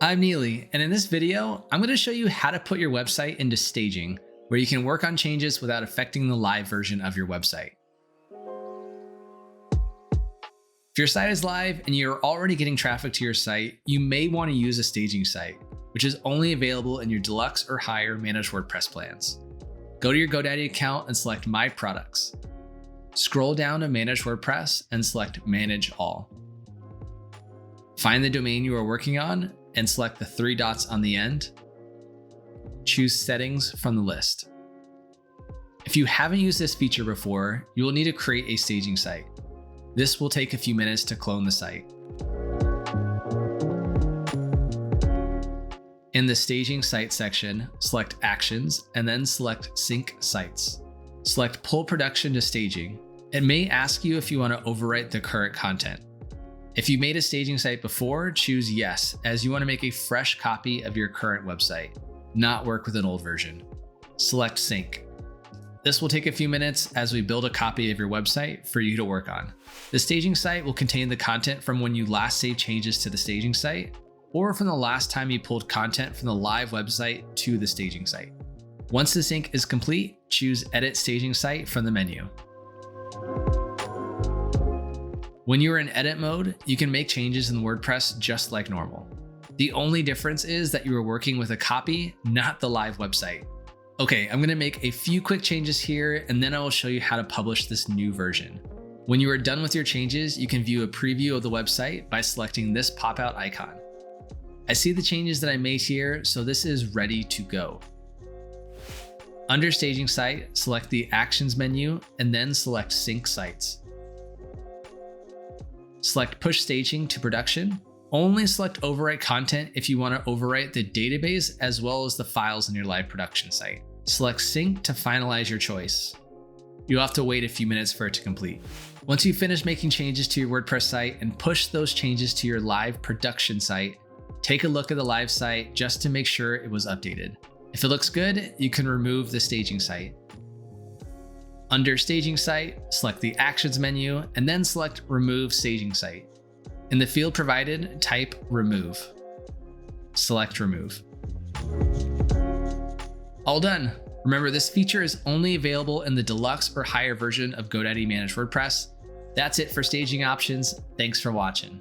I'm Neely, and in this video, I'm going to show you how to put your website into staging, where you can work on changes without affecting the live version of your website. If your site is live and you're already getting traffic to your site, you may want to use a staging site, which is only available in your deluxe or higher managed WordPress plans. Go to your GoDaddy account and select My Products. Scroll down to Manage WordPress and select Manage All. Find the domain you are working on and select the three dots on the end. Choose Settings from the list. If you haven't used this feature before, you will need to create a staging site. This will take a few minutes to clone the site. In the Staging Site section, select Actions and then select Sync Sites. Select Pull Production to Staging. It may ask you if you want to overwrite the current content. If you made a staging site before, choose Yes, as you want to make a fresh copy of your current website, not work with an old version. Select Sync. This will take a few minutes as we build a copy of your website for you to work on. The staging site will contain the content from when you last saved changes to the staging site, or from the last time you pulled content from the live website to the staging site. Once the sync is complete, choose Edit Staging Site from the menu. When you're in edit mode, you can make changes in WordPress just like normal. The only difference is that you are working with a copy, not the live website. Okay, I'm gonna make a few quick changes here, and then I will show you how to publish this new version. When you are done with your changes, you can view a preview of the website by selecting this pop-out icon. I see the changes that I made here, so this is ready to go. Under Staging Site, select the Actions menu, and then select Sync Sites. Select Push Staging to Production. Only select Overwrite Content if you want to overwrite the database as well as the files in your live production site. Select Sync to finalize your choice. You'll have to wait a few minutes for it to complete. Once you finish making changes to your WordPress site and push those changes to your live production site, take a look at the live site just to make sure it was updated. If it looks good, you can remove the staging site. Under Staging Site, select the Actions menu and then select Remove Staging Site. In the field provided, type Remove. Select Remove. All done. Remember, this feature is only available in the deluxe or higher version of GoDaddy Managed WordPress. That's it for staging options. Thanks for watching.